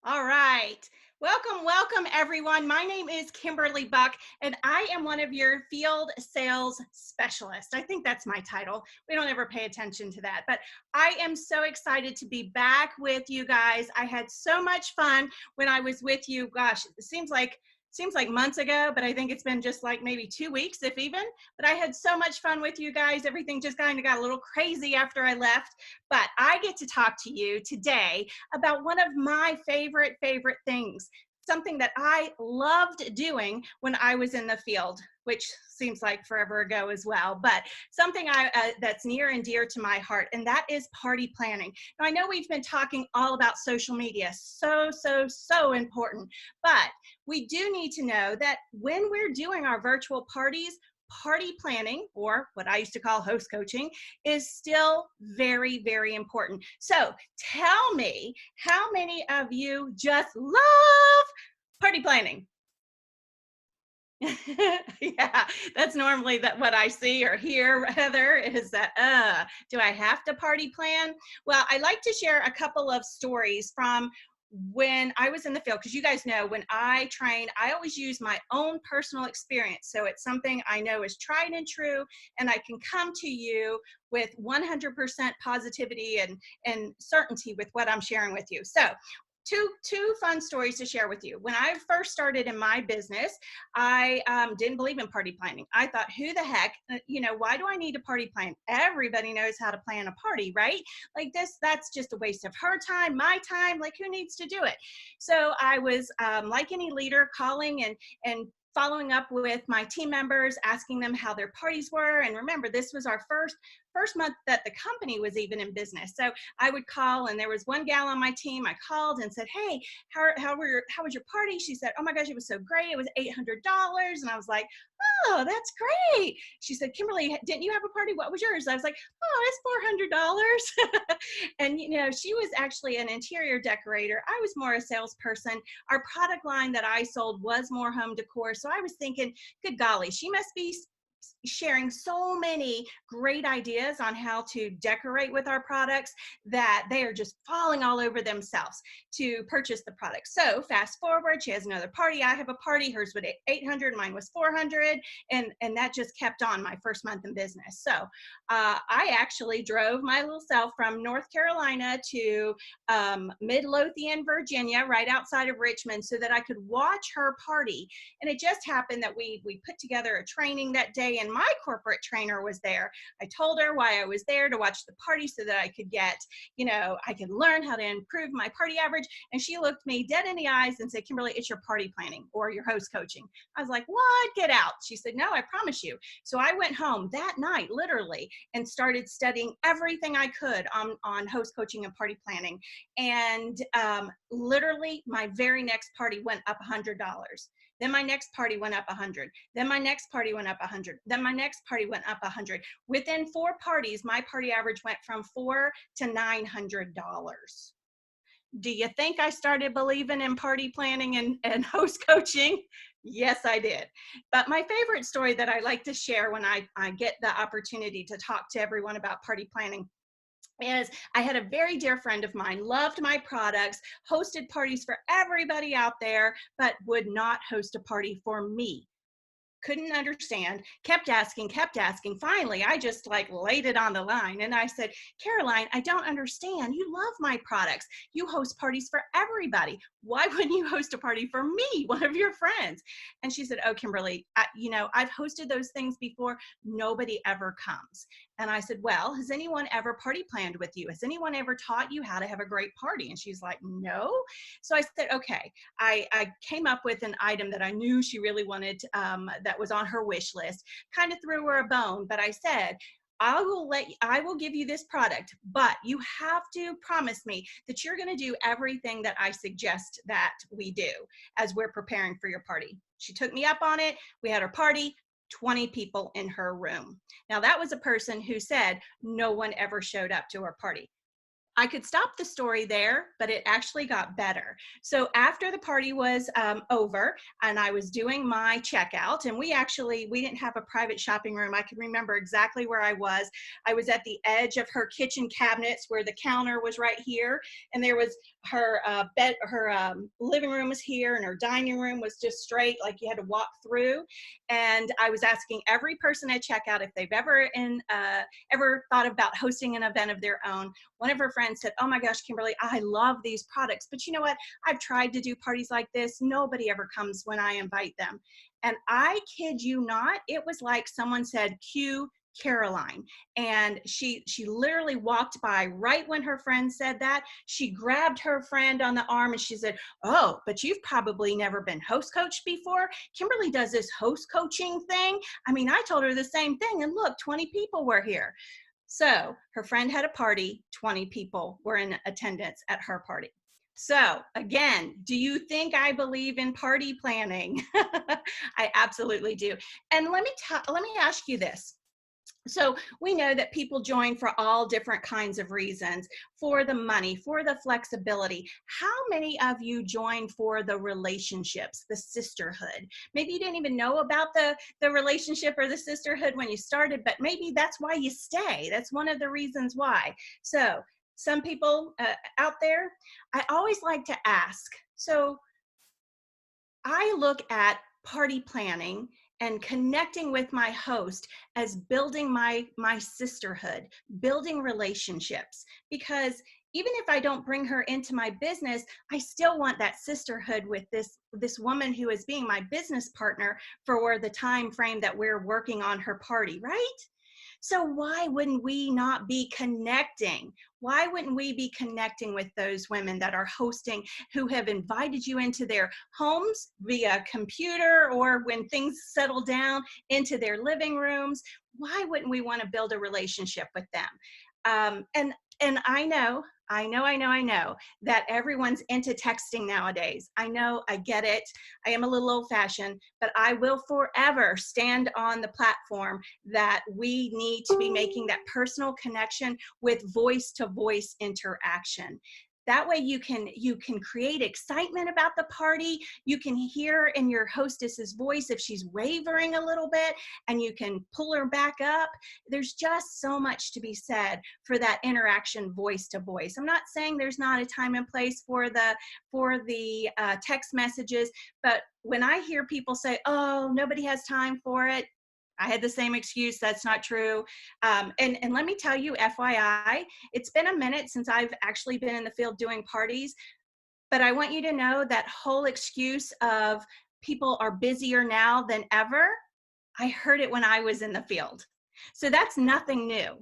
All right. Welcome, welcome everyone. My name is Kimberly Buck, and I am one of your field sales specialists. I think that's my title. We don't ever pay attention to that, but I am so excited to be back with you guys. I had so much fun when I was with you. Gosh, it seems like months ago, but I think it's been just like maybe 2 weeks, if even. But I had so much fun with you guys. Everything just kind of got a little crazy after I left. But I get to talk to you today about one of my favorite things, something that I loved doing when I was in the field, which seems like forever ago as well, but something that's near and dear to my heart, and that is party planning. Now, I know we've been talking all about social media, so important, but we do need to know that when we're doing our virtual parties, party planning, or what I used to call host coaching, is still very important. So tell me, how many of you just love party planning? Yeah, that's normally what I see or hear rather is that, do I have to party plan? Well, I like to share a couple of stories from when I was in the field, because you guys know when I train, I always use my own personal experience. So it's something I know is tried and true, and I can come to you with 100% positivity and certainty with what I'm sharing with you. So two fun stories to share with you. When I first started in my business, I didn't believe in party planning. I thought, who the heck, why do I need a party plan? Everybody knows how to plan a party, right? Like this, that's just a waste of her time, my time. Like, who needs to do it? So I was, like any leader, calling and following up with my team members, asking them how their parties were. And remember, this was our first month that the company was even in business. So I would call, and there was one gal on my team. I called and said, "Hey, how was your party?" She said, "Oh my gosh, it was so great. It was $800." And I was like, "Oh, that's great." She said, "Kimberly, didn't you have a party? What was yours?" I was like, "Oh, it's $400." And she was actually an interior decorator. I was more a salesperson. Our product line that I sold was more home decor. So I was thinking, good golly, she must be sharing so many great ideas on how to decorate with our products that they are just falling all over themselves to purchase the product. So fast forward, she has another party. I have a party. Hers was 800, mine was 400, and that just kept on my first month in business. So I actually drove my little self from North Carolina to Midlothian, Virginia, right outside of Richmond, so that I could watch her party. And it just happened that we put together a training that day, and my corporate trainer was there. I told her why I was there, to watch the party so that I could get, I could learn how to improve my party average. And she looked me dead in the eyes and said, "Kimberly, it's your party planning or your host coaching." I was like, "What? Get out." She said, "No, I promise you." So I went home that night, literally, and started studying everything I could on host coaching and party planning. And literally, my very next party went up $100. Then my next party went up 100. Then my next party went up 100. Then my next party went up 100. Within 4 parties, my party average went from $400 to $900. Do you think I started believing in party planning and host coaching? Yes, I did. But my favorite story that I like to share when I get the opportunity to talk to everyone about party planning is I had a very dear friend of mine, loved my products, hosted parties for everybody out there, but would not host a party for me. Couldn't understand, kept asking. Finally, I just like laid it on the line and I said, "Caroline, I don't understand. You love my products. You host parties for everybody. Why wouldn't you host a party for me, one of your friends?" And she said, "Oh, Kimberly, I've hosted those things before. Nobody ever comes." And I said, "Well, has anyone ever party planned with you? Has anyone ever taught you how to have a great party?" And she's like, "No." So I said, "Okay." I came up with an item that I knew she really wanted, that was on her wish list. Kind of threw her a bone, but I said, I will give you this product, but you have to promise me that you're going to do everything that I suggest that we do as we're preparing for your party." She took me up on it. We had our party. 20 people in her room. Now, that was a person who said no one ever showed up to her party. I could stop the story there, but it actually got better. So after the party was over and I was doing my checkout, and we didn't have a private shopping room. I can remember exactly where I was. I was at the edge of her kitchen cabinets where the counter was right here. And there was her bed, her living room was here, and her dining room was just straight, like you had to walk through. And I was asking every person at checkout if they've ever thought about hosting an event of their own. One of her friends said, "Oh my gosh, Kimberly, I love these products, but you know what? I've tried to do parties like this. Nobody ever comes when I invite them." And I kid you not, it was like someone said, "Cue Caroline." And she literally walked by right when her friend said that. She grabbed her friend on the arm and she said, "Oh, but you've probably never been host coached before. Kimberly does this host coaching thing. I mean, I told her the same thing, and look, 20 people were here." So her friend had a party, 20 people were in attendance at her party. So again, do you think I believe in party planning? I absolutely do. And let me ask you this. So we know that people join for all different kinds of reasons, for the money, for the flexibility. How many of you join for the relationships, the sisterhood? Maybe you didn't even know about the relationship or the sisterhood when you started, but maybe that's why you stay. That's one of the reasons why. So some people out there, I always like to ask, so I look at party planning and connecting with my host as building my sisterhood, building relationships. Because even if I don't bring her into my business, I still want that sisterhood with this woman who is being my business partner for the time frame that we're working on her party, right? So why wouldn't we not be connecting? Why wouldn't we be connecting with those women that are hosting, who have invited you into their homes via computer, or when things settle down, into their living rooms? Why wouldn't we want to build a relationship with them? And I know that everyone's into texting nowadays. I know, I get it. I am a little old fashioned, but I will forever stand on the platform that we need to be making that personal connection with voice to voice interaction. That way you can create excitement about the party. You can hear in your hostess's voice if she's wavering a little bit, and you can pull her back up. There's just so much to be said for that interaction voice to voice. I'm not saying there's not a time and place for the text messages, but when I hear people say, "Oh, nobody has time for it," I had the same excuse. That's not true. And let me tell you, FYI, it's been a minute since I've actually been in the field doing parties, but I want you to know that whole excuse of people are busier now than ever, I heard it when I was in the field. So that's nothing new.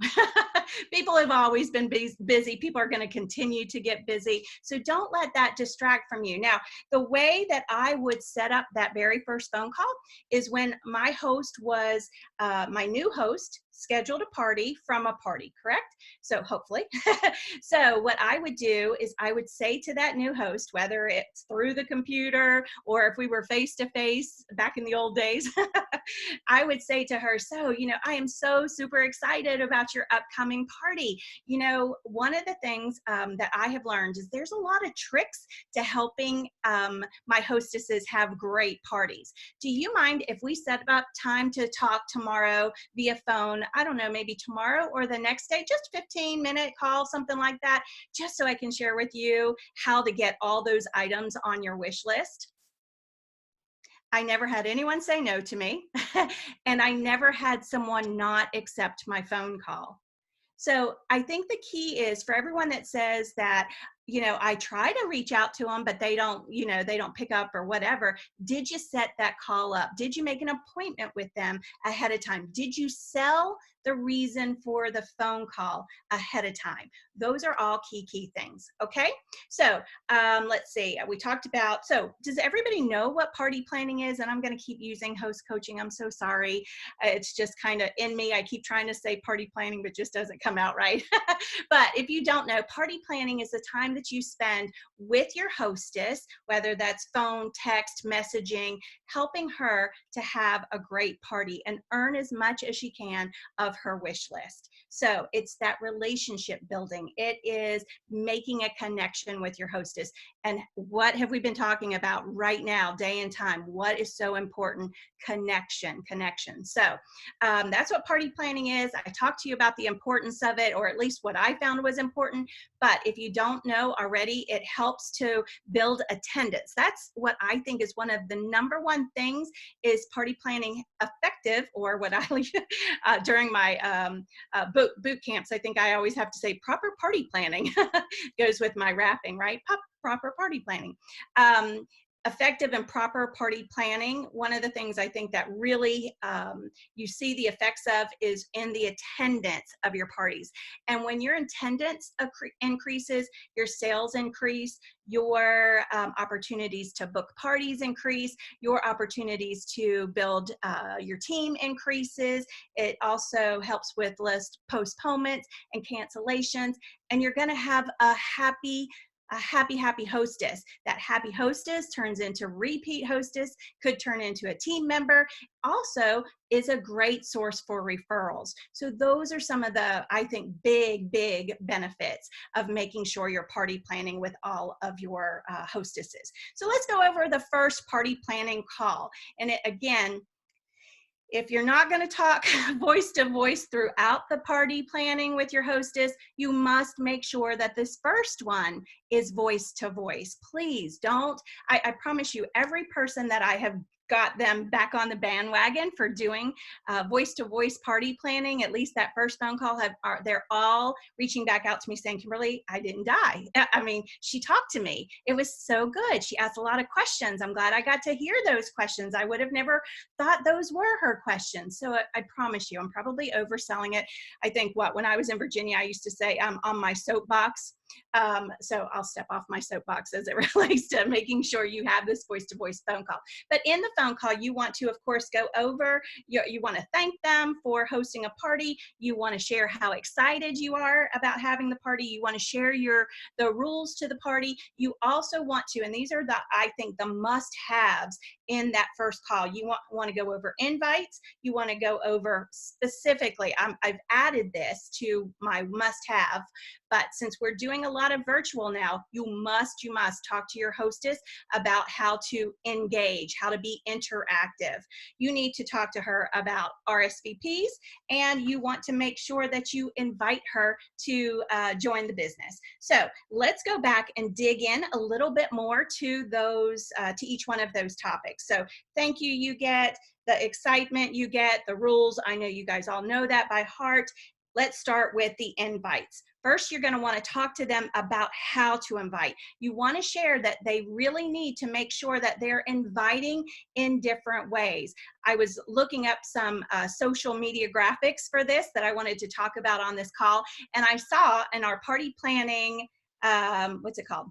People have always been busy. People are going to continue to get busy. So don't let that distract from you. Now, the way that I would set up that very first phone call is when my host was, my new host scheduled a party from a party, correct? So hopefully. So what I would do is I would say to that new host, whether it's through the computer or if we were face to face back in the old days, I would say to her, "So, I am so super excited about your upcoming party. One of the things that I have learned is there's a lot of tricks to helping my hostesses have great parties. Do you mind if we set up time to talk tomorrow via phone? I don't know, maybe tomorrow or the next day, just 15-minute call, something like that, just so I can share with you how to get all those items on your wish list." I never had anyone say no to me, and I never had someone not accept my phone call. So I think the key is for everyone that says that, I try to reach out to them, but they don't pick up or whatever. Did you set that call up? Did you make an appointment with them ahead of time? Did you sell the reason for the phone call ahead of time? Those are all key things. Okay. So let's see. We talked about, so does everybody know what party planning is? And I'm going to keep using host coaching. I'm so sorry. It's just kind of in me. I keep trying to say party planning, but just doesn't come out right. But if you don't know, party planning is the time that you spend with your hostess, whether that's phone, text, messaging, helping her to have a great party and earn as much as she can of her wish list. So it's that relationship building. It is making a connection with your hostess. And what have we been talking about right now, day and time? What is so important? Connection. So that's what party planning is. I talked to you about the importance of it, or at least what I found was important. But if you don't know already, it helps to build attendance. That's what I think is one of the number one things is party planning effective, or what I during my boot camps, I think I always have to say proper party planning goes with my rapping, right? Proper party planning. Effective and proper party planning, one of the things I think that really you see the effects of is in the attendance of your parties. And when your attendance increases, your sales increase, your opportunities to book parties increase, your opportunities to build your team increases. It also helps with less postponements and cancellations, and you're going to have a happy hostess. That happy hostess turns into repeat hostess, could turn into a team member, also is a great source for referrals. So those are some of the, I think, big benefits of making sure you're party planning with all of your hostesses. So let's go over the first party planning call. And again, if you're not going to talk voice to voice throughout the party planning with your hostess, you must make sure that this first one is voice to voice. Please don't, I promise you, every person that I have got them back on the bandwagon for doing voice-to-voice party planning, at least that first phone call, they're all reaching back out to me saying, Kimberly, I didn't die. I mean, she talked to me. It was so good. She asked a lot of questions. I'm glad I got to hear those questions. I would have never thought those were her questions. So I promise you, I'm probably overselling it. I think when I was in Virginia, I used to say I'm on my soapbox. So I'll step off my soapbox as it relates to making sure you have this voice-to-voice phone call. But in the phone call, you want to, of course, go over, you want to thank them for hosting a party. You want to share how excited you are about having the party. You want to share the rules to the party. You also want to, and these are I think the must-haves in that first call. You want to go over invites. You want to go over specifically, I've added this to my must-have, but since we're doing a lot of virtual now, you must talk to your hostess about how to engage, how to be interactive. You need to talk to her about RSVPs, and you want to make sure that you invite her to join the business. So let's go back and dig in a little bit more to those, to each one of those topics. So thank you get, the excitement you get, the rules. I know you guys all know that by heart. Let's start with the invites. First, you're going to want to talk to them about how to invite. You want to share that they really need to make sure that they're inviting in different ways. I was looking up some social media graphics for this that I wanted to talk about on this call, and I saw in our party planning, what's it called?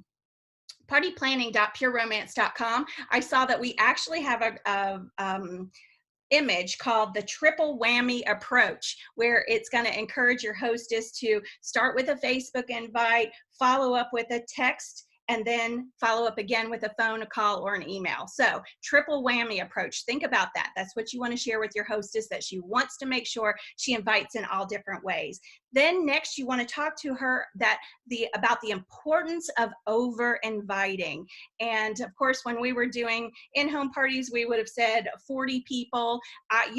partyplanning.pureromance.com. I saw that we actually have a image called the triple whammy approach, where it's going to encourage your hostess to start with a Facebook invite, follow up with a text, and then follow up again with a phone, a call, or an email. So triple whammy approach. Think about that. That's what you want to share with your hostess, that she wants to make sure she invites in all different ways. Then next, you want to talk to her about the importance of over inviting. And of course, when we were doing in-home parties, we would have said 40 people. I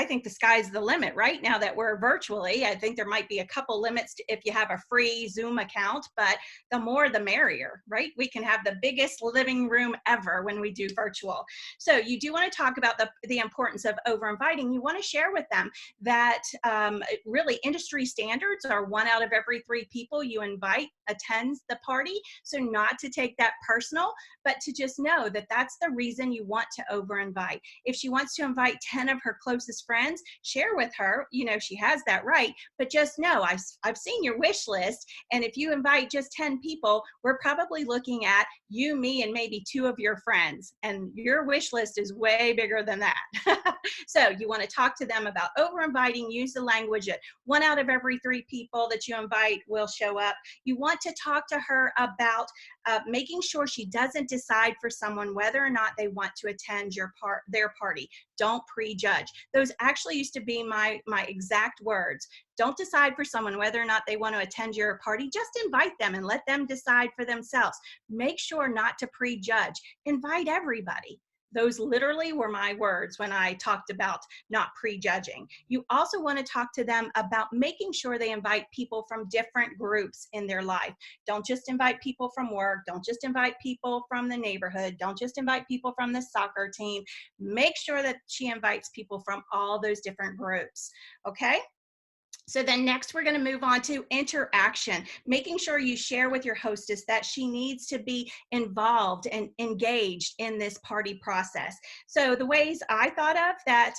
think the sky's the limit right now that we're virtually. I think there might be a couple limits if you have a free Zoom account, but the more the merrier, right? We can have the biggest living room ever when we do virtual. So you do want to talk about the importance of over inviting. You want to share with them that really industry standards are 1 out of every 3 people you invite attends the party. So not to take that personal, but to just know that that's the reason you want to over invite. If she wants to invite 10 of her closest friends, share with her, she has that right, but just know I've seen your wish list, and if you invite just 10 people, we're probably looking at you, me, and maybe 2 of your friends, and your wish list is way bigger than that. So you want to talk to them about over inviting, use the language at 1 out of of every 3 people that you invite will show up. You want to talk to her about making sure she doesn't decide for someone whether or not they want to attend their party. Don't prejudge. Those actually used to be my exact words. Don't decide for someone whether or not they want to attend your party. Just invite them and let them decide for themselves. Make sure not to prejudge. Invite everybody. Those literally were my words when I talked about not prejudging. You also want to talk to them about making sure they invite people from different groups in their life. Don't just invite people from work. Don't just invite people from the neighborhood. Don't just invite people from the soccer team. Make sure that she invites people from all those different groups, okay? So then next we're going to move on to interaction, making sure you share with your hostess that she needs to be involved and engaged in this party process. So the ways I thought of that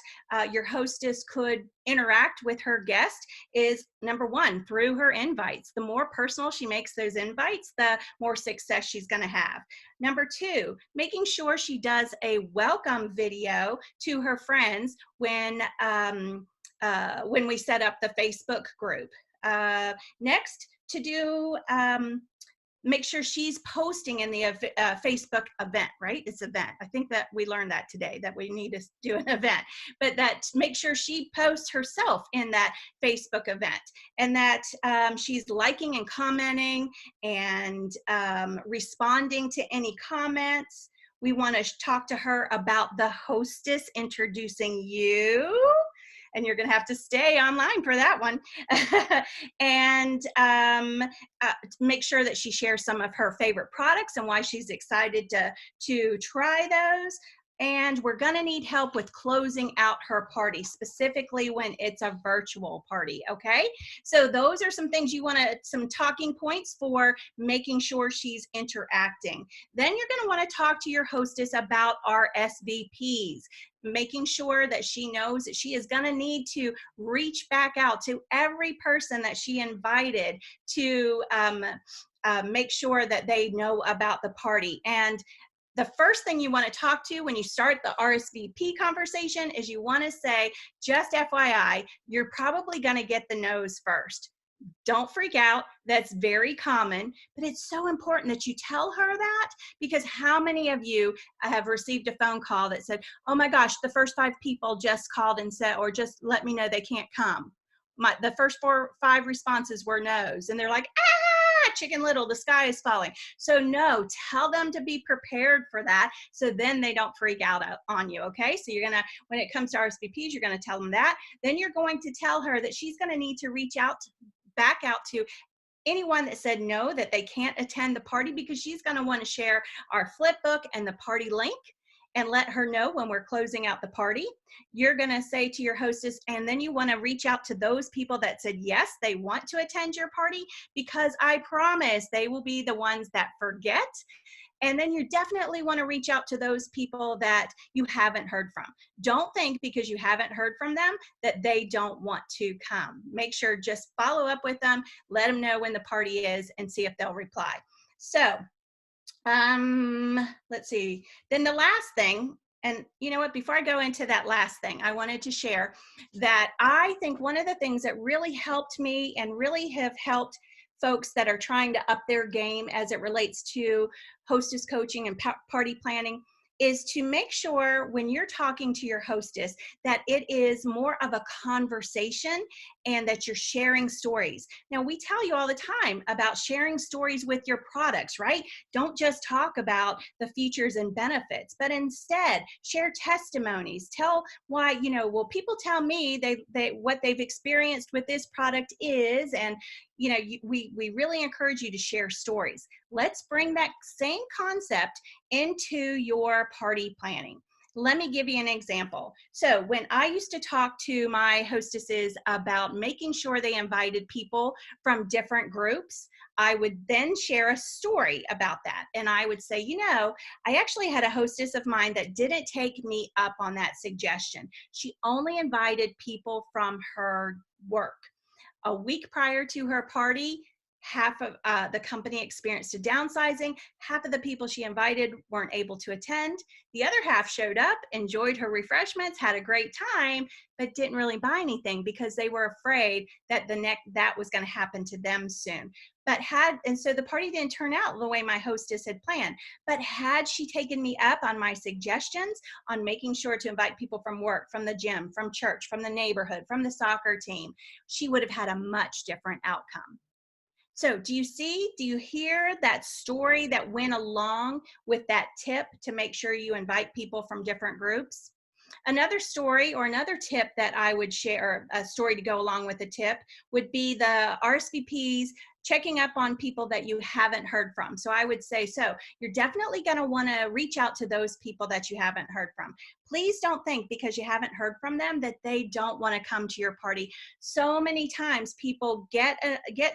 your hostess could interact with her guest is, number one, through her invites. The more personal she makes those invites, the more success she's going to have. Number two, making sure she does a welcome video to her friends when we set up the Facebook group. Next, to do, make sure she's posting in the Facebook event, right? It's event. I think that we learned that today, that we need to do an event, but that make sure she posts herself in that Facebook event, and that she's liking and commenting and responding to any comments. We want to talk to her about the hostess introducing you, and you're going to have to stay online for that one. And make sure that she shares some of her favorite products and why she's excited to try those. And we're going to need help with closing out her party, specifically when it's a virtual party, okay? So those are some things you want to, some talking points for making sure she's interacting. Then you're going to want to talk to your hostess about RSVPs, making sure that she knows that she is going to need to reach back out to every person that she invited to make sure that they know about the party. And the first thing you want to talk to when you start the RSVP conversation is you want to say, just FYI, you're probably going to get the no's first. Don't freak out. That's very common, but it's so important that you tell her that, because how many of you have received a phone call that said, oh my gosh, the first 5 people just called and said, or just let me know they can't come. The first 4 or 5 responses were no's, and they're like, Chicken Little, the sky is falling. So no, tell them to be prepared for that, so then they don't freak out on you, okay? So you're gonna, when it comes to RSVPs, you're gonna tell them that. Then you're going to tell her that she's gonna need to reach back out to anyone that said no, that they can't attend the party, because she's gonna wanna share our flip book and the party link and let her know when we're closing out the party. You're gonna say to your hostess, and then you wanna reach out to those people that said yes, they want to attend your party, because I promise they will be the ones that forget. And then you definitely want to reach out to those people that you haven't heard from. Don't think because you haven't heard from them that they don't want to come. Make sure, just follow up with them, let them know when the party is, and see if they'll reply. So let's see. Then the last thing, and you know what, before I go into that last thing, I wanted to share that I think one of the things that really helped me and really have helped folks that are trying to up their game as it relates to hostess coaching and party planning is to make sure when you're talking to your hostess that it is more of a conversation and that you're sharing stories. Now, we tell you all the time about sharing stories with your products, right? Don't just talk about the features and benefits, but instead share testimonies. Tell why, you know, well, people tell me what they've experienced with this product is, and you know, we really encourage you to share stories. Let's bring that same concept into your party planning. Let me give you an example. So when I used to talk to my hostesses about making sure they invited people from different groups, I would then share a story about that. And I would say, you know, I actually had a hostess of mine that didn't take me up on that suggestion. She only invited people from her work. A week prior to her party, half of the company experienced a downsizing. Half of the people she invited weren't able to attend. The other half showed up, enjoyed her refreshments, had a great time, but didn't really buy anything because they were afraid that that was going to happen to them soon. And so the party didn't turn out the way my hostess had planned. But had she taken me up on my suggestions on making sure to invite people from work, from the gym, from church, from the neighborhood, from the soccer team, she would have had a much different outcome. So do you hear that story that went along with that tip to make sure you invite people from different groups? Another story or another tip that I would share, a story to go along with the tip, would be the RSVPs, checking up on people that you haven't heard from. So I would say, so you're definitely going to want to reach out to those people that you haven't heard from. Please don't think because you haven't heard from them that they don't want to come to your party. So many times people get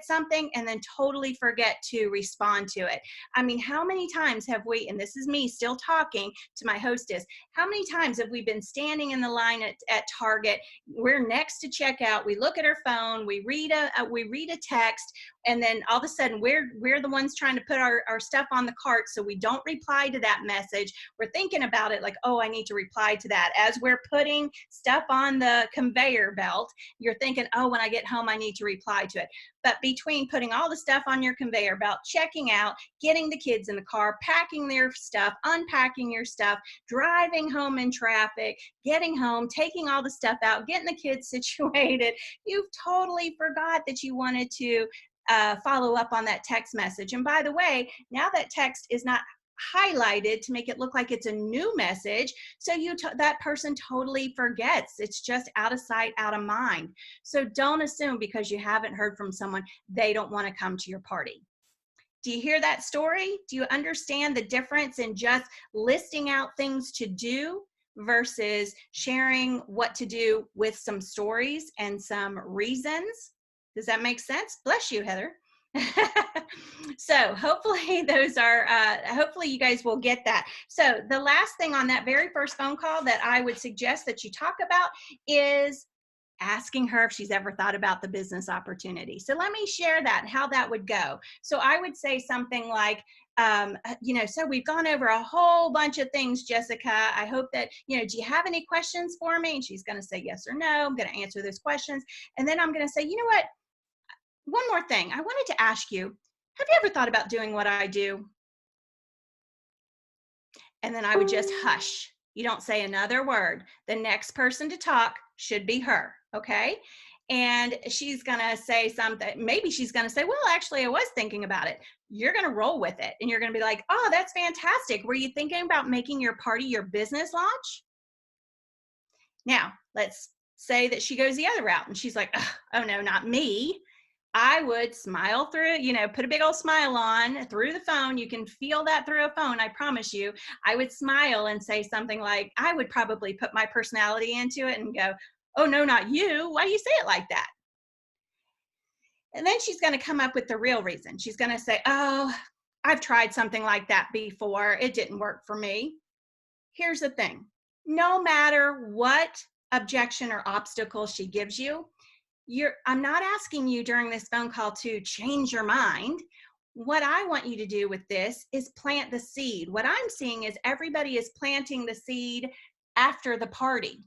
something and then totally forget to respond to it. I mean, how many times have we, and this is me still talking to my hostess, how many times have we been standing in the line at Target? We're next to checkout. We look at our phone. We read a text, and then all of a sudden we're the ones trying to put our stuff on the cart, so we don't reply to that message. We're thinking about it like, oh, I need to reply to that. As we're putting stuff on the conveyor belt, you're thinking, oh, when I get home, I need to reply to it. But between putting all the stuff on your conveyor belt, checking out, getting the kids in the car, packing their stuff, unpacking your stuff, driving home in traffic, getting home, taking all the stuff out, getting the kids situated, you've totally forgot that you wanted to follow up on that text message. And by the way, now that text is not highlighted to make it look like it's a new message, so that person totally forgets. It's just out of sight, out of mind. So don't assume because you haven't heard from someone they don't want to come to your party. Do you hear that story? Do you understand the difference in just listing out things to do versus sharing what to do with some stories and some reasons? Does that make sense? Bless you, Heather. So hopefully hopefully you guys will get that. So the last thing on that very first phone call that I would suggest that you talk about is asking her if she's ever thought about the business opportunity. So let me share that and how that would go. So I would say something like, so we've gone over a whole bunch of things, Jessica. I hope that, do you have any questions for me? And she's going to say yes or no. I'm going to answer those questions. And then I'm going to say, you know what? One more thing. I wanted to ask you, have you ever thought about doing what I do? And then I would just hush. You don't say another word. The next person to talk should be her, okay? And she's going to say something. Maybe she's going to say, well, actually, I was thinking about it. You're going to roll with it. And you're going to be like, oh, that's fantastic. Were you thinking about making your party your business launch? Now, let's say that she goes the other route and she's like, oh, no, not me. I would smile through, put a big old smile on through the phone. You can feel that through a phone, I promise you. I would smile and say something like, I would probably put my personality into it and go, oh, no, not you. Why do you say it like that? And then she's going to come up with the real reason. She's going to say, oh, I've tried something like that before. It didn't work for me. Here's the thing. No matter what objection or obstacle she gives you, I'm not asking you during this phone call to change your mind. What I want you to do with this is plant the seed. What I'm seeing is everybody is planting the seed after the party.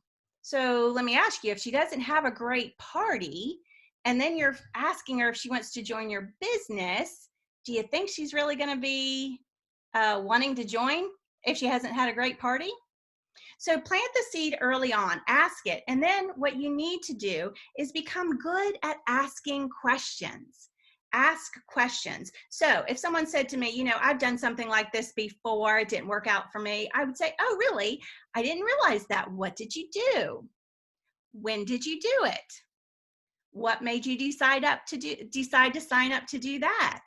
So let me ask you, if she doesn't have a great party, and then you're asking her if she wants to join your business, do you think she's really going to be wanting to join if she hasn't had a great party? So plant the seed early on, ask it. And then what you need to do is become good at asking questions. Ask questions. So if someone said to me, I've done something like this before, it didn't work out for me, I would say, oh, really? I didn't realize that. What did you do? When did you do it? What made you decide to sign up to do that?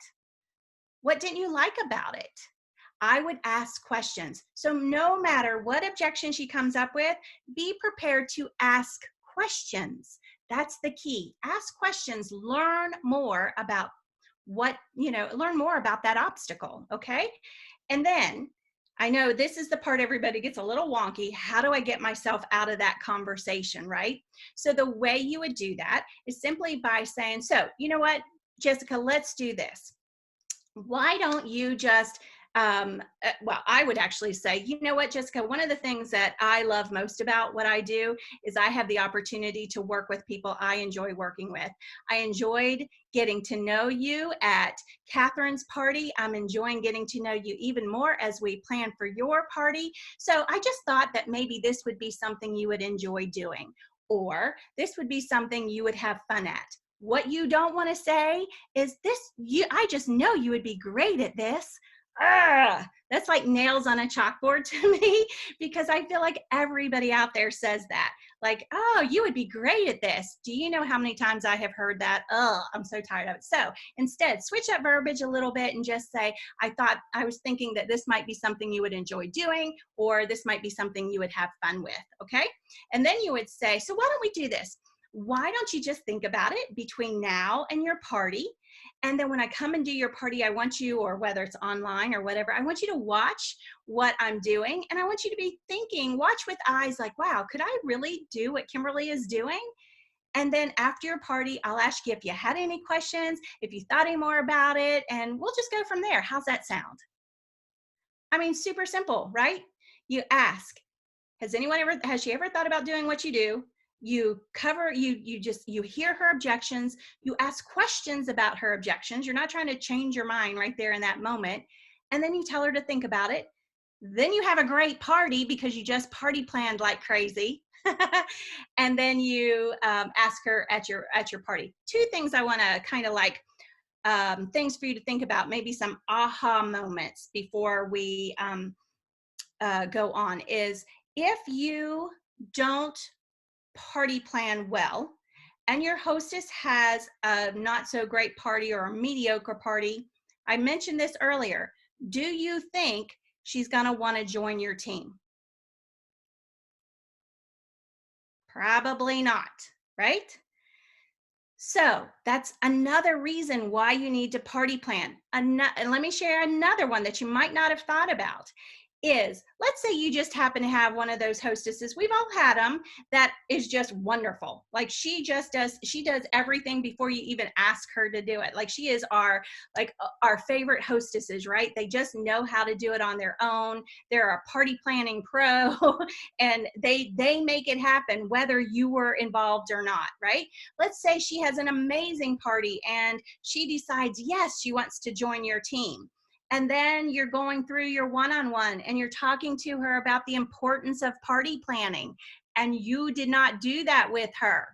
What didn't you like about it? I would ask questions. So no matter what objection she comes up with, be prepared to ask questions. That's the key. Ask questions, learn more about learn more about that obstacle, okay? And then, I know this is the part everybody gets a little wonky. How do I get myself out of that conversation, right? So the way you would do that is simply by saying, so, you know what? Jessica, let's do this. Why don't you just well, I would actually say, you know what, Jessica, one of the things that I love most about what I do is I have the opportunity to work with people I enjoy working with. I enjoyed getting to know you at Catherine's party. I'm enjoying getting to know you even more as we plan for your party. So I just thought that maybe this would be something you would enjoy doing, or this would be something you would have fun at. What you don't want to say is this, I just know you would be great at this. That's like nails on a chalkboard to me, because I feel like everybody out there says that. Like, oh, you would be great at this. Do you know how many times I have heard that? Oh, I'm so tired of it. So instead, switch up verbiage a little bit and just say, I was thinking that this might be something you would enjoy doing, or this might be something you would have fun with. Okay. And then you would say, so why don't we do this? Why don't you just think about it between now and your party? And then when I come and do your party, I want you, or whether it's online or whatever, I want you to watch what I'm doing. And I want you to be thinking, watch with eyes like, wow, could I really do what Kimberly is doing? And then after your party, I'll ask you if you had any questions, if you thought any more about it, and we'll just go from there. How's that sound? I mean, super simple, right? You ask, has she ever thought about doing what you do? You cover, you hear her objections, you ask questions about her objections. You're not trying to change your mind right there in that moment. And then you tell her to think about it. Then you have a great party because you just party planned like crazy. And then you ask her at your party. Two things I want to kind of like, things for you to think about, maybe some aha moments before we go on, is if you don't party plan well and your hostess has a not so great party or a mediocre party, I mentioned this earlier, do you think she's going to want to join your team? Probably not, right? So that's another reason why you need to party plan. And let me share another one that you might not have thought about is, let's say you just happen to have one of those hostesses, we've all had them, that is just wonderful. Like she does everything before you even ask her to do it. Like she is our favorite hostesses, right? They just know how to do it on their own. They're a party planning pro and they make it happen whether you were involved or not, right? Let's say she has an amazing party and she decides, yes, she wants to join your team. And then you're going through your one-on-one and you're talking to her about the importance of party planning, and you did not do that with her.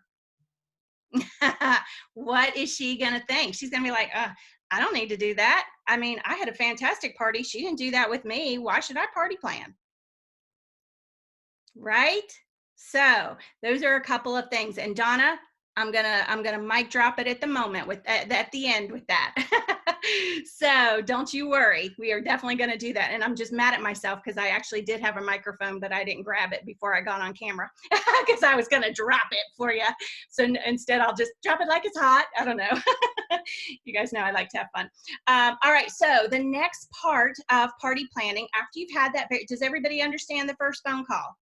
What is she going to think? She's going to be like, I don't need to do that. I mean, I had a fantastic party. She didn't do that with me. Why should I party plan? Right? So those are a couple of things. And Donna, I'm gonna mic drop it at the moment with at the end with that. So don't you worry. We are definitely going to do that. And I'm just mad at myself because I actually did have a microphone, but I didn't grab it before I got on camera because I was going to drop it for you. So instead, I'll just drop it like it's hot. I don't know. You guys know I like to have fun. All right. So the next part of party planning, after you've had that, does everybody understand the first phone call?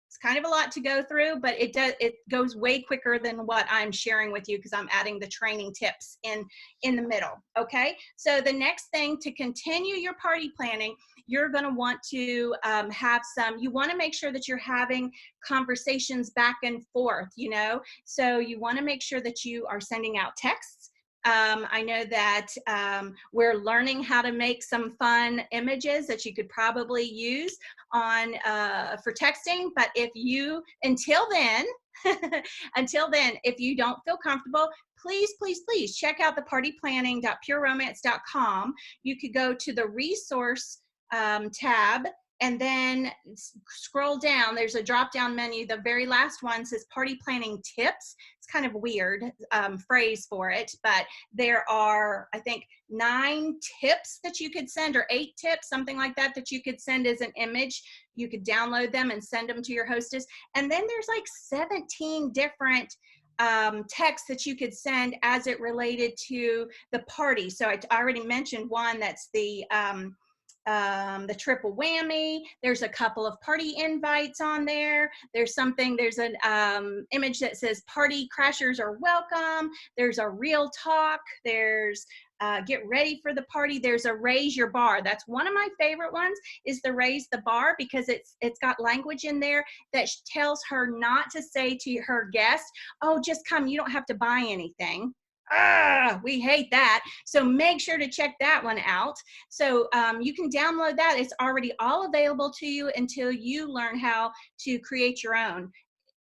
It's kind of a lot to go through, but it goes way quicker than what I'm sharing with you because I'm adding the training tips in the middle. Okay, so the next thing, to continue your party planning, you're going to want to you want to make sure that you're having conversations back and forth, so you want to make sure that you are sending out texts. I know that we're learning how to make some fun images that you could probably use on for texting. But until then, if you don't feel comfortable, please check out the partyplanning.pureromance.com. You could go to the resource tab and then scroll down. There's a drop down menu. The very last one says party planning tips. It's kind of weird phrase for it, but there are, I think, 9 tips that you could send, or 8 tips, something like that, that you could send as an image. You could download them and send them to your hostess. And then there's like 17 different texts that you could send as it related to the party. So I already mentioned one, that's the the triple whammy. There's a couple of party invites on there. There's an image that says party crashers are welcome. There's a real talk. There's get ready for the party. There's a raise your bar. That's one of my favorite ones, is the raise the bar, because it's got language in there that tells her not to say to her guest, oh, just come, you don't have to buy anything. We hate that. So make sure to check that one out. So you can download that. It's already all available to you until you learn how to create your own.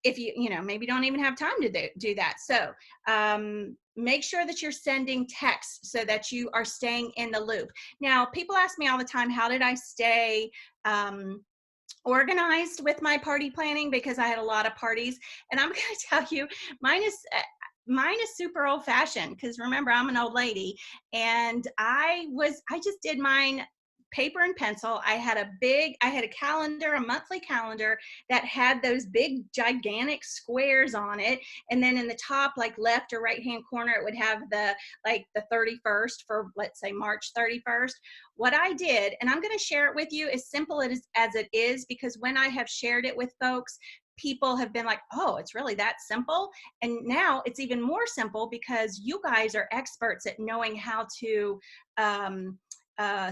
If you maybe don't even have time to do that. So make sure that you're sending texts so that you are staying in the loop. Now, people ask me all the time, how did I stay organized with my party planning? Because I had a lot of parties, and I'm going to tell you, mine is super old fashioned, because remember, I'm an old lady, and I just did mine paper and pencil. I had a calendar, a monthly calendar that had those big gigantic squares on it, and then in the top, like left or right hand corner, it would have the 31st for, let's say, March 31st. What I did, and I'm going to share it with you as simple as it is, because when I have shared it with folks, people have been like, oh, it's really that simple. And now it's even more simple, because you guys are experts at knowing how to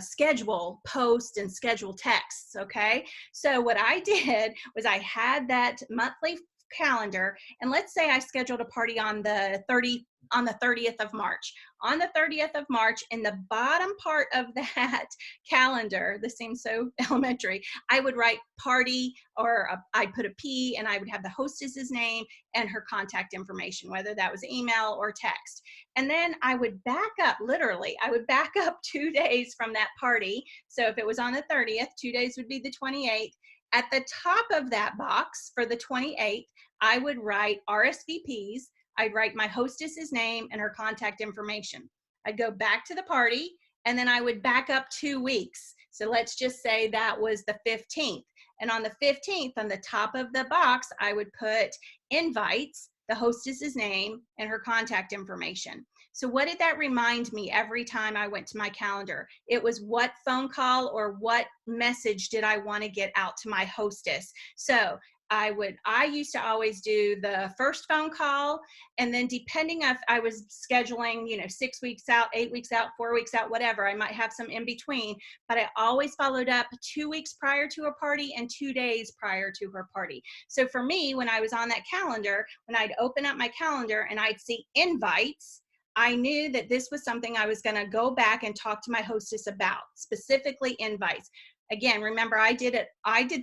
schedule posts and schedule texts. Okay. So what I did was I had that monthly calendar, and let's say I scheduled a party on the 30th of March. On the 30th of March, in the bottom part of that calendar, this seems so elementary, I would write party, or I'd put a P, and I would have the hostess's name and her contact information, whether that was email or text. And then I would back up, literally, I would back up 2 days from that party. So if it was on the 30th, 2 days would be the 28th. At the top of that box for the 28th, I would write RSVPs. I'd write my hostess's name and her contact information. I'd go back to the party, and then I would back up 2 weeks. So let's just say that was the 15th. And on the 15th, on the top of the box, I would put invites, the hostess's name, and her contact information. So what did that remind me every time I went to my calendar? It was what phone call or what message did I want to get out to my hostess? So I used to always do the first phone call, and then depending if I was scheduling, 6 weeks out, 8 weeks out, 4 weeks out, whatever, I might have some in between, but I always followed up 2 weeks prior to a party and 2 days prior to her party. So for me, when I was on that calendar, when I'd open up my calendar and I'd see invites, I knew that this was something I was going to go back and talk to my hostess about, specifically invites. Again, remember, I did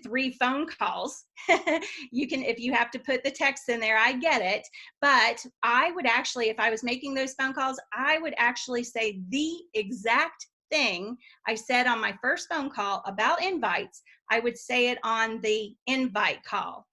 3 phone calls. You can, if you have to put the text in there, I get it. But I would actually, if I was making those phone calls, I would actually say the exact thing I said on my first phone call about invites. I would say it on the invite call.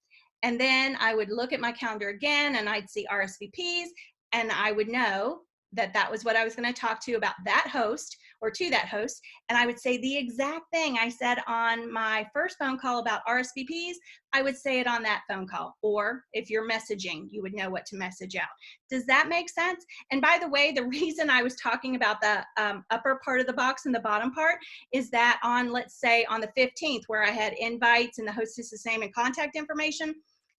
And then I would look at my calendar again, and I'd see RSVPs, and I would know that that was what I was going to talk to about that host, or to that host. And I would say the exact thing I said on my first phone call about RSVPs, I would say it on that phone call. Or if you're messaging, you would know what to message out. Does that make sense? And by the way, the reason I was talking about the upper part of the box and the bottom part is that on, let's say, on the 15th, where I had invites and the hostess's name and contact information,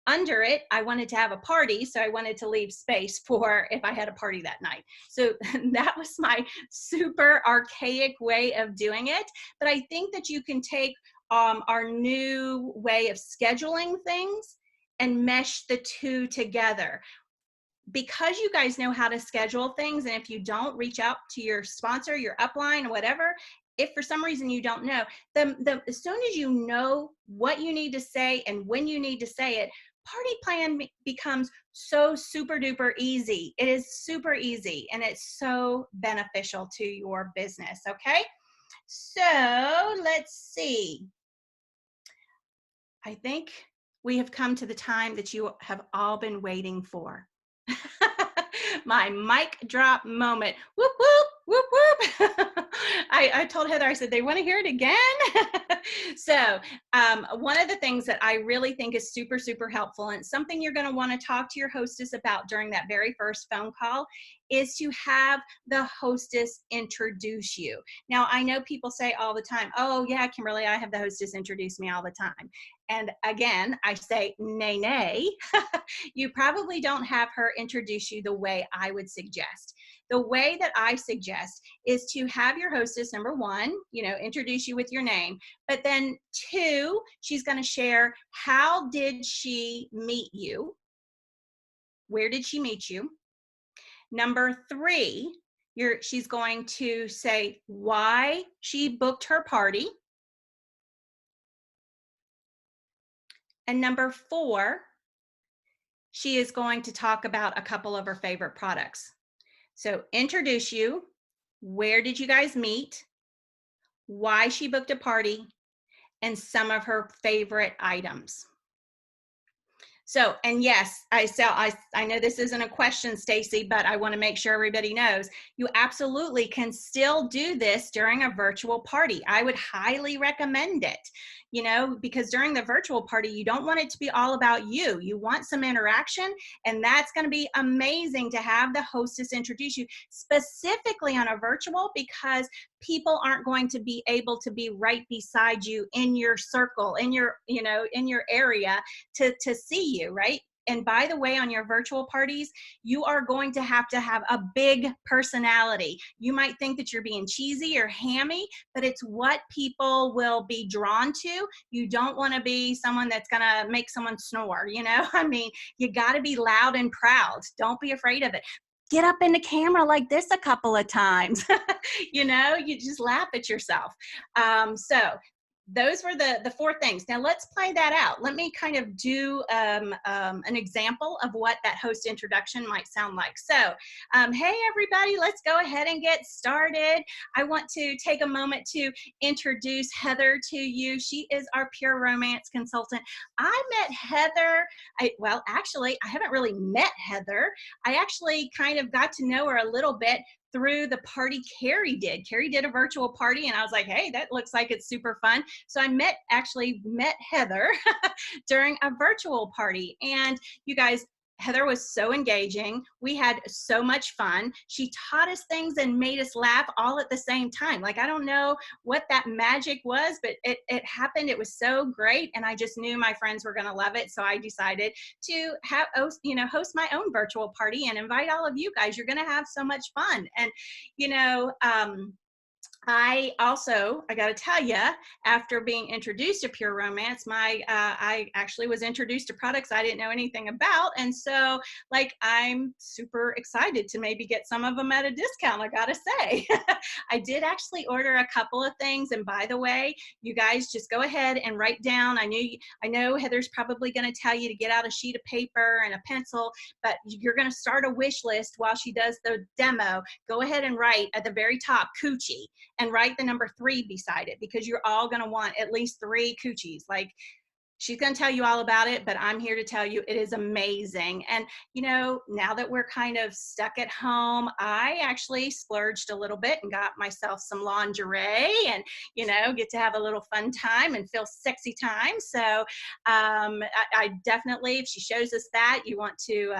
under it, I wanted to have a party, so I wanted to leave space for if I had a party that night. So that was my super archaic way of doing it. But I think that you can take our new way of scheduling things and mesh the two together. Because you guys know how to schedule things, and if you don't, reach out to your sponsor, your upline, or whatever. If for some reason you don't know, as soon as you know what you need to say and when you need to say it, party plan becomes so super duper easy. It is super easy, and it's so beneficial to your business. Okay. So let's see. I think we have come to the time that you have all been waiting for. My mic drop moment. Whoop, whoop, whoop, whoop. I told Heather, I said, they want to hear it again. So one of the things that I really think is super, super helpful, and something you're going to want to talk to your hostess about during that very first phone call, is to have the hostess introduce you. Now, I know people say all the time, oh yeah, Kimberly, I have the hostess introduce me all the time. And again, I say, nay, nay, you probably don't have her introduce you the way I would suggest. The way that I suggest is to have your hostess, number one, introduce you with your name, but then two, she's going to share, how did she meet you? Where did she meet you? Number three, she's going to say why she booked her party. And number four, she is going to talk about a couple of her favorite products. So introduce you, where did you guys meet, why she booked a party, and some of her favorite items. So, and yes, I know this isn't a question, Stacy, but I want to make sure everybody knows you absolutely can still do this during a virtual party. I would highly recommend it, because during the virtual party, you don't want it to be all about you. You want some interaction, and that's going to be amazing to have the hostess introduce you specifically on a virtual, because people aren't going to be able to be right beside you in your circle, in your area to see you, right? And by the way, on your virtual parties, you are going to have a big personality. You might think that you're being cheesy or hammy, but it's what people will be drawn to. You don't want to be someone that's going to make someone snore, I mean, you got to be loud and proud. Don't be afraid of it. Get up in the camera like this a couple of times. You just laugh at yourself. So those were the four things. Now let's play that out. Let me kind of do an example of what that host introduction might sound like. So, hey everybody, let's go ahead and get started. I want to take a moment to introduce Heather to you. She is our Pure Romance consultant. I met Heather, actually, I haven't really met Heather. I actually kind of got to know her a little bit through the party Carrie did. Carrie did a virtual party, and I was like, hey, that looks like it's super fun. So I actually met Heather during a virtual party. And you guys, Heather was so engaging. We had so much fun. She taught us things and made us laugh all at the same time. Like, I don't know what that magic was, but it happened. It was so great. And I just knew my friends were going to love it. So I decided to host my own virtual party and invite all of you guys. You're going to have so much fun. And, I got to tell you, after being introduced to Pure Romance, I actually was introduced to products I didn't know anything about. And so, I'm super excited to maybe get some of them at a discount, I got to say. I did actually order a couple of things. And by the way, you guys just go ahead and write down. I know Heather's probably going to tell you to get out a sheet of paper and a pencil, but you're going to start a wish list while she does the demo. Go ahead and write at the very top, coochie, and write the number 3 beside it, because you're all going to want at least 3 coochies. She's going to tell you all about it, but I'm here to tell you it is amazing. And, now that we're kind of stuck at home, I actually splurged a little bit and got myself some lingerie and, get to have a little fun time and feel sexy time. So I definitely, if she shows us that, you want to,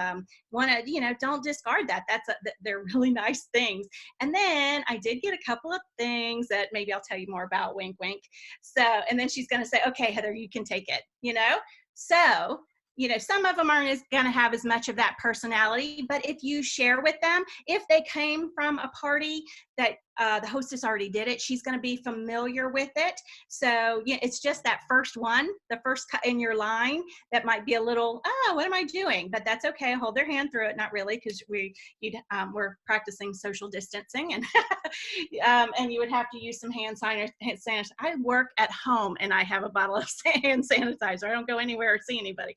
don't discard that. They're really nice things. And then I did get a couple of things that maybe I'll tell you more about, wink, wink. So, and then she's going to say, okay, Heather, you can take it. So, some of them aren't going to have as much of that personality, but if you share with them, if they came from a party that the hostess already did it, she's going to be familiar with it. So it's just that first one, the first cut in your line, that might be a little, what am I doing? But that's okay. Hold their hand through it. Not really, because we're practicing social distancing, and and you would have to use some hand sanitizer. I work at home and I have a bottle of hand sanitizer. I don't go anywhere or see anybody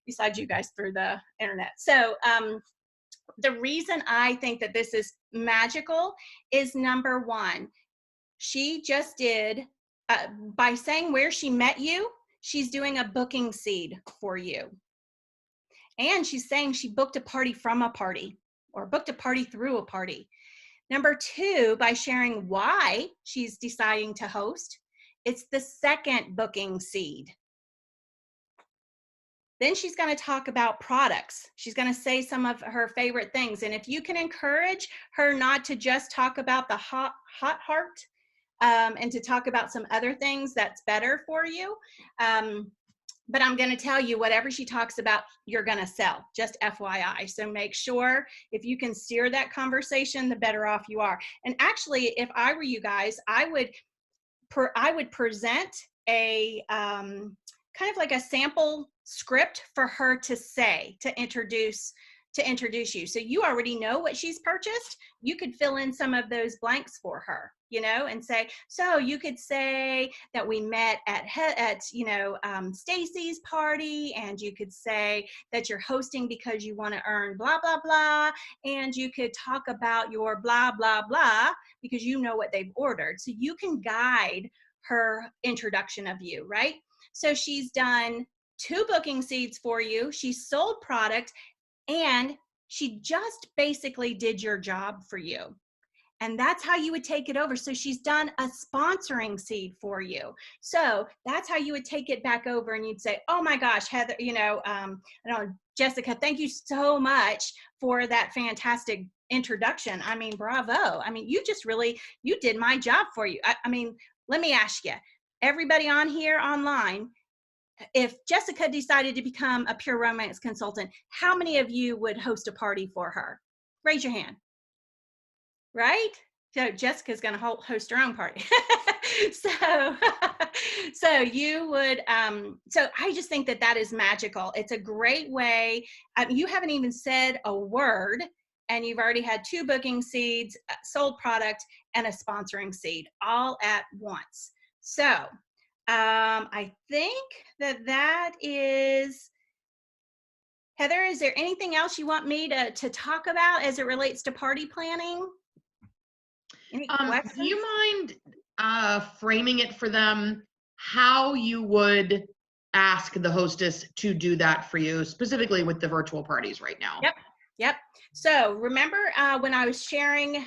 besides you guys through the internet. So the reason I think that this is magical is, number one, she just did, by saying where she met you, she's doing a booking seed for you. And she's saying she booked a party from a party, or booked a party through a party. Number two, by sharing why she's deciding to host, it's the second booking seed. Then she's going to talk about products. She's going to say some of her favorite things. And if you can encourage her not to just talk about the hot heart, and to talk about some other things, that's better for you. But I'm going to tell you, whatever she talks about, you're going to sell, just FYI. So make sure if you can steer that conversation, the better off you are. And actually, if I were you guys, I would present a kind of like a sample script for her to say, to introduce you. So you already know what she's purchased. You could fill in some of those blanks for her, and say, so you could say that we met at Stacy's party, and you could say that you're hosting because you want to earn blah, blah, blah. And you could talk about your blah, blah, blah, because you know what they've ordered. So you can guide her introduction of you, right? So she's done 2 booking seeds for you. She sold product, and she just basically did your job for you. And that's how you would take it over. So she's done a sponsoring seed for you. So that's how you would take it back over, and you'd say, oh my gosh, Heather, Jessica, thank you so much for that fantastic introduction. I mean, bravo. I mean, you did my job for you. I mean, let me ask you, everybody on here online, if Jessica decided to become a pure romance consultant, how many of you would host a party for her? Raise your hand. Right? So Jessica's going to host her own party. So you would, so I just think that is magical. It's a great way. You haven't even said a word, and you've already had 2 booking seeds, sold product, and a sponsoring seed all at once. So I think that is, Heather, is there anything else you want me to talk about as it relates to party planning? Any questions? Do you mind framing it for them how you would ask the hostess to do that for you, specifically with the virtual parties right now? Yep. So remember when I was sharing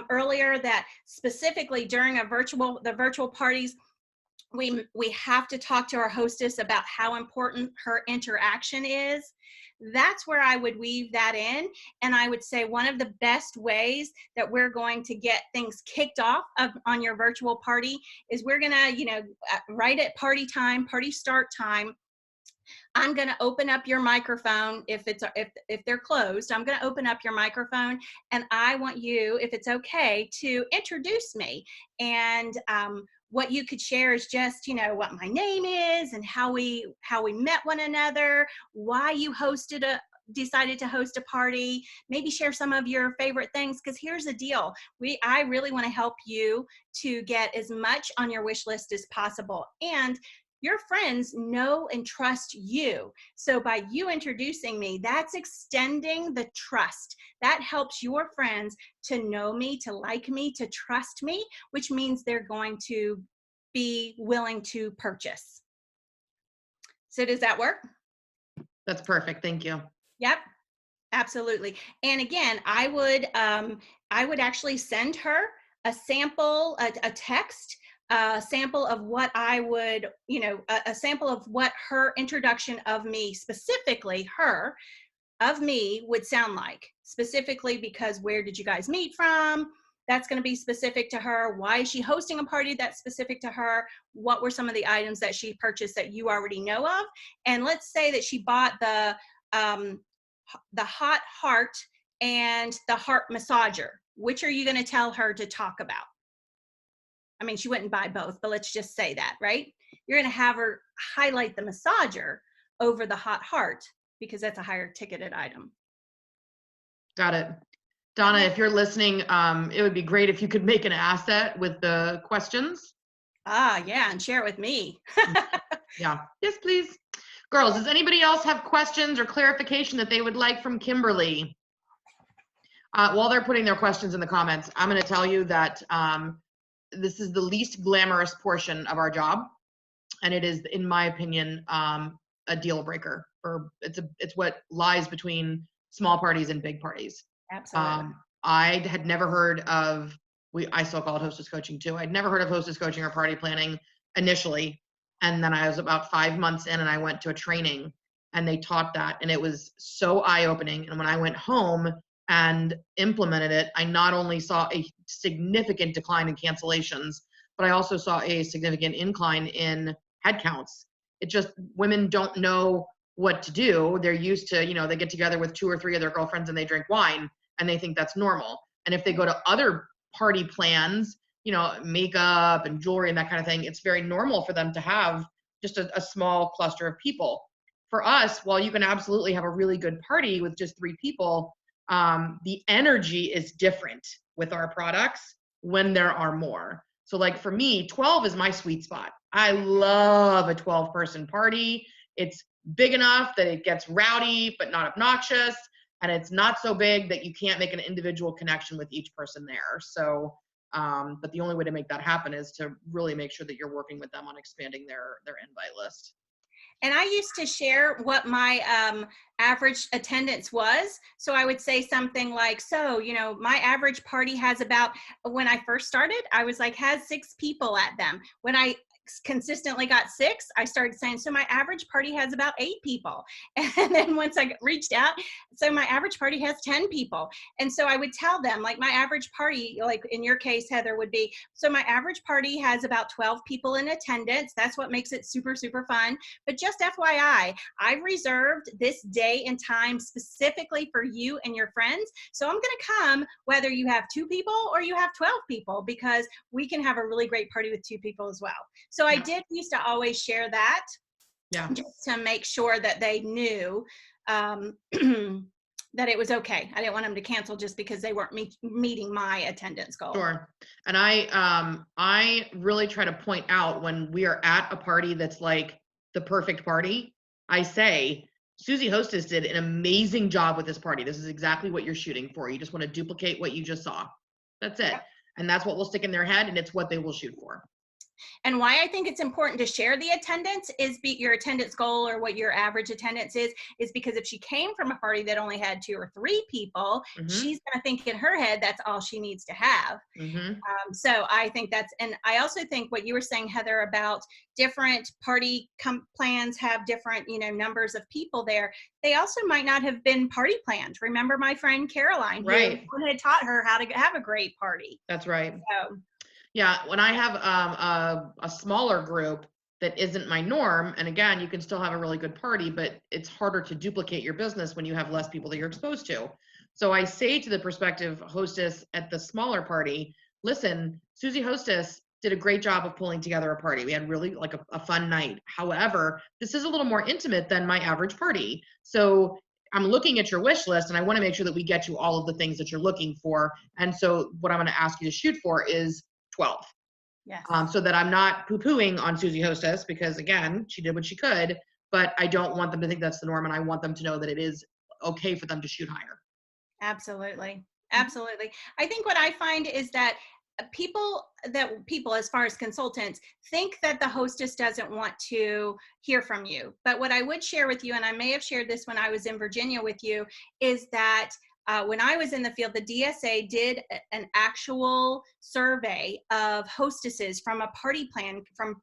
earlier that specifically during the virtual parties, we have to talk to our hostess about how important her interaction is. That's where I would weave that in. And I would say one of the best ways that we're going to get things kicked off on your virtual party is we're going to, right at party start time, I'm going to open up your microphone. If they're closed, I'm going to open up your microphone, and I want you, if it's okay, to introduce me. And what you could share is just, what my name is and how we met one another, why you decided to host a party, maybe share some of your favorite things. Because here's the deal. I really want to help you to get as much on your wish list as possible. And your friends know and trust you. So by you introducing me, that's extending the trust. That helps your friends to know me, to like me, to trust me, which means they're going to be willing to purchase. So does that work? That's perfect. Thank you. Yep, absolutely. And again, I would actually send her a sample, a text, a sample of what I would, a sample of what her introduction of me, specifically her, of me would sound like. Specifically because where did you guys meet from? That's going to be specific to her. Why is she hosting a party that's specific to her? What were some of the items that she purchased that you already know of? And let's say that she bought the hot heart and the heart massager. Which are you going to tell her to talk about? I mean, she wouldn't buy both, but let's just say that, right? You're going to have her highlight the massager over the hot heart because that's a higher ticketed item. Got it. Donna, if you're listening, it would be great if you could make an asset with the questions. Yeah, and share it with me. Yeah. Yes, please. Girls, does anybody else have questions or clarification that they would like from Kimberly? While they're putting their questions in the comments, I'm going to tell you that this is the least glamorous portion of our job, and it is, in my opinion, a deal breaker. It's what lies between small parties and big parties. Absolutely. I had never heard of, I still call it hostess coaching too. I'd never heard of hostess coaching or party planning initially. And then I was about 5 months in and I went to a training, and they taught that, and it was so eye-opening. And when I went home and implemented it, I not only saw a significant decline in cancellations, but I also saw a significant incline in head counts. It just, women don't know what to do. They're used to, they get together with 2 or 3 of their girlfriends and they drink wine and they think that's normal. And if they go to other party plans, makeup and jewelry and that kind of thing, it's very normal for them to have just a small cluster of people. For us, while you can absolutely have a really good party with just 3 people, the energy is different with our products when there are more. So like for me, 12 is my sweet spot. I love a 12-person party. It's big enough that it gets rowdy, but not obnoxious. And it's not so big that you can't make an individual connection with each person there. So, but the only way to make that happen is to really make sure that you're working with them on expanding their invite list. And I used to share what my average attendance was. So I would say something like, my average party has about, when I first started, I was like, has 6 people at them. When I consistently got 6, I started saying, so my average party has about 8 people. And then once I reached out, so my average party has 10 people. And so I would tell them, like, my average party, like in your case, Heather, would be, so my average party has about 12 people in attendance. That's what makes it super, super fun. But just FYI, I've reserved this day and time specifically for you and your friends. So I'm going to come whether you have 2 people or you have 12 people, because we can have a really great party with 2 people as well. So I did used to always share that, just to make sure that they knew that it was okay. I didn't want them to cancel just because they weren't meeting my attendance goal. Sure. And I really try to point out when we are at a party that's like the perfect party, I say, Susie Hostess did an amazing job with this party. This is exactly what you're shooting for. You just want to duplicate what you just saw. That's it. Yep. And that's what will stick in their head, and it's what they will shoot for. And why I think it's important to share the attendance is your attendance goal, or what your average attendance is because if she came from a party that only had 2 or 3 people, she's going to think in her head that's all she needs to have. So I think and I also think what you were saying, Heather, about different party plans have different, numbers of people there. They also might not have been party planned. Remember my friend Caroline, who had taught her how to have a great party. That's right. So, yeah, when I have a smaller group that isn't my norm, and again, you can still have a really good party, but it's harder to duplicate your business when you have less people that you're exposed to. So I say to the prospective hostess at the smaller party, listen, Susie Hostess did a great job of pulling together a party. We had really like a fun night. However, this is a little more intimate than my average party. So I'm looking at your wish list, and I want to make sure that we get you all of the things that you're looking for. And so what I'm going to ask you to shoot for is 12. Yes. So that I'm not poo-pooing on Susie Hostess, because again, she did what she could, but I don't want them to think that's the norm, and I want them to know that it is okay for them to shoot higher. Absolutely. Absolutely. I think what I find is that people, as far as consultants, think that the hostess doesn't want to hear from you. But what I would share with you, and I may have shared this when I was in Virginia with you, is that when I was in the field, the DSA did an actual survey of hostesses from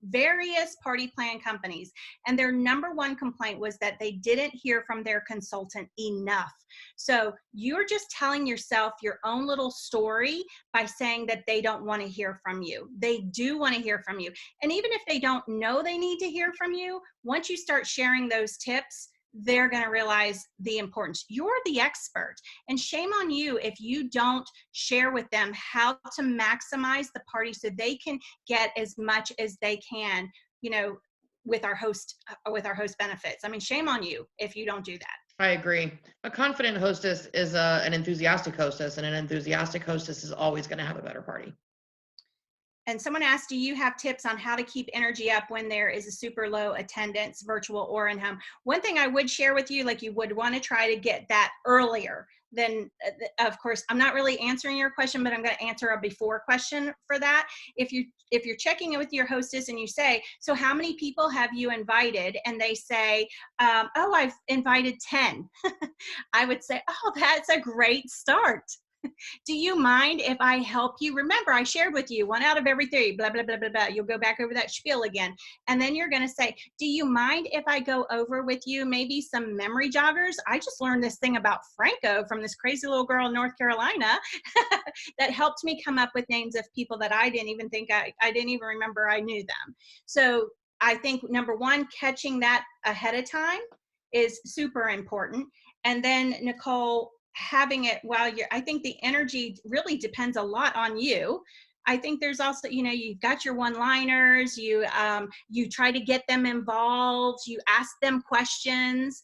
various party plan companies. And their number one complaint was that they didn't hear from their consultant enough. So you're just telling yourself your own little story by saying that they don't want to hear from you. They do want to hear from you. And even if they don't know they need to hear from you, once you start sharing those tips, they're going to realize the importance. You're the expert, and shame on you if you don't share with them how to maximize the party so they can get as much as they can, with our host benefits. I mean, shame on you if you don't do that. I agree. A confident hostess is an enthusiastic hostess, and an enthusiastic hostess is always going to have a better party. And someone asked, do you have tips on how to keep energy up when there is a super low attendance, virtual or in home? One thing I would share with you, like, you would want to try to get that earlier than, of course, I'm not really answering your question, but I'm going to answer a before question for that. If you're checking in with your hostess and you say, so how many people have you invited? And they say, oh, I've invited 10. I would say, oh, that's a great start. Do you mind if I help you? Remember, I shared with you 1 out of every 3, blah, blah, blah, blah, blah. You'll go back over that spiel again. And then you're going to say, do you mind if I go over with you maybe some memory joggers? I just learned this thing about Franco from this crazy little girl in North Carolina that helped me come up with names of people that I didn't even think I didn't even remember I knew them. So I think number one, catching that ahead of time is super important. And then Nicole, having it while I think the energy really depends a lot on you. I think there's also, you've got your one-liners, you try to get them involved, you ask them questions.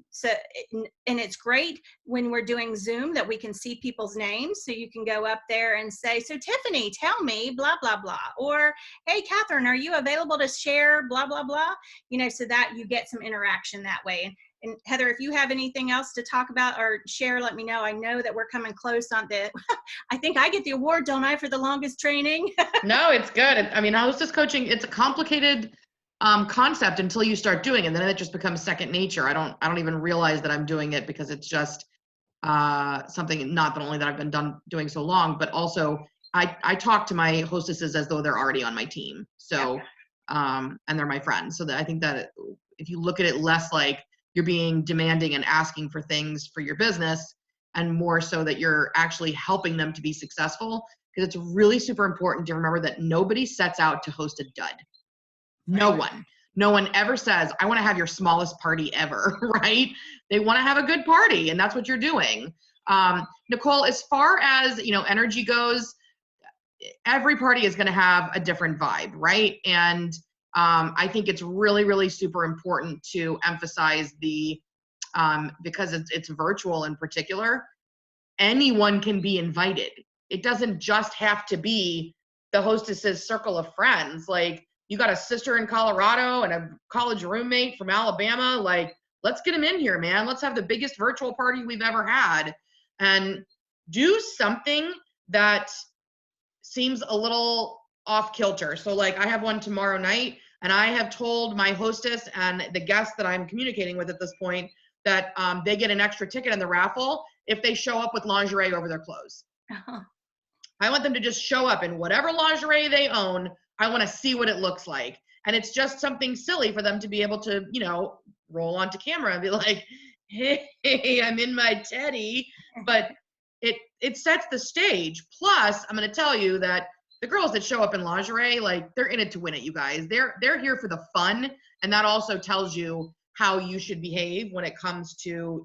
So, and it's great when we're doing Zoom that we can see people's names. So you can go up there and say, so Tiffany, tell me, blah, blah, blah. Or, hey, Catherine, are you available to share, blah, blah, blah. So that you get some interaction that way. And Heather, if you have anything else to talk about or share, let me know. I know that we're coming close on the, I think I get the award, don't I, for the longest training? No, it's good. I mean, hostess coaching, it's a complicated concept until you start doing it. And then it just becomes second nature. I don't even realize that I'm doing it because it's just something, not only that I've been doing so long, but also I talk to my hostesses as though they're already on my team. So, and they're my friends. So that I think that if you look at it less like you're being demanding and asking for things for your business, and more so that you're actually helping them to be successful, because it's really super important to remember that nobody sets out to host a dud. No one ever says, I want to have your smallest party ever, right? They want to have a good party, and that's what you're doing. Nicole, as far as, energy goes, every party is going to have a different vibe, right? And I think it's really, really super important to emphasize because it's virtual in particular, anyone can be invited. It doesn't just have to be the hostess's circle of friends. Like, you got a sister in Colorado and a college roommate from Alabama. Like, let's get them in here, man. Let's have the biggest virtual party we've ever had, and do something that seems a little off kilter. So like, I have one tomorrow night, and I have told my hostess and the guests that I'm communicating with at this point that they get an extra ticket in the raffle if they show up with lingerie over their clothes. Uh-huh. I want them to just show up in whatever lingerie they own. I want to see what it looks like. And it's just something silly for them to be able to, roll onto camera and be like, hey, I'm in my teddy. But it sets the stage. Plus, I'm going to tell you that the girls that show up in lingerie, like, they're in it to win it, you guys. They're here for the fun. And that also tells you how you should behave when it comes to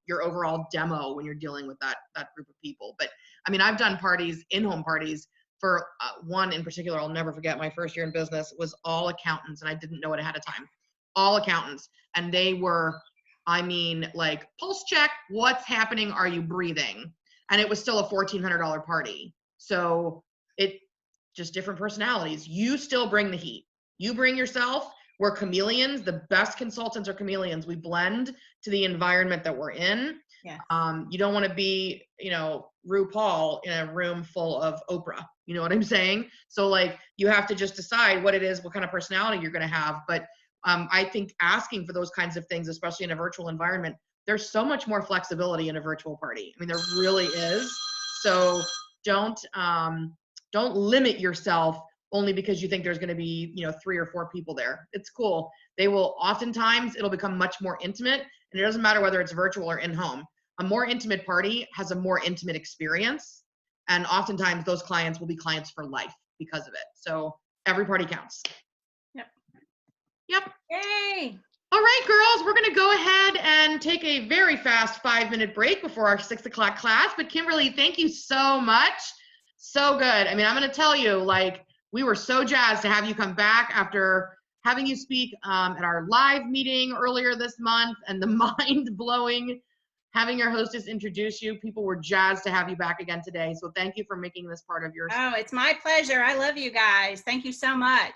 your overall demo when you're dealing with that group of people. But I mean, I've done parties, in-home parties, for one in particular. I'll never forget. My first year in business was all accountants, and I didn't know it ahead of time. All accountants. And they were, like, pulse check, what's happening? Are you breathing? And it was still a $1,400 party. So it just different personalities. You still bring the heat. You bring yourself. We're chameleons. The best consultants are chameleons. We blend to the environment that we're in. Yeah. You don't want to be, RuPaul in a room full of Oprah. You know what I'm saying? So like, you have to just decide what it is, what kind of personality you're going to have. But I think asking for those kinds of things, especially in a virtual environment, there's so much more flexibility in a virtual party. I mean, there really is. So don't limit yourself only because you think there's going to be, 3 or 4 people there. It's cool. Oftentimes it'll become much more intimate, and it doesn't matter whether it's virtual or in home. A more intimate party has a more intimate experience. And oftentimes those clients will be clients for life because of it. So every party counts. Yep. Yay. All right, girls, we're going to go ahead and take a very fast 5-minute break before our 6 o'clock class. But Kimberly, thank you so much. So good. I mean, I'm going to tell you, like, we were so jazzed to have you come back after having you speak at our live meeting earlier this month, and the mind-blowing having your hostess introduce you. People were jazzed to have you back again today. So thank you for making this part of your. Oh, it's my pleasure. I love you guys. Thank you so much.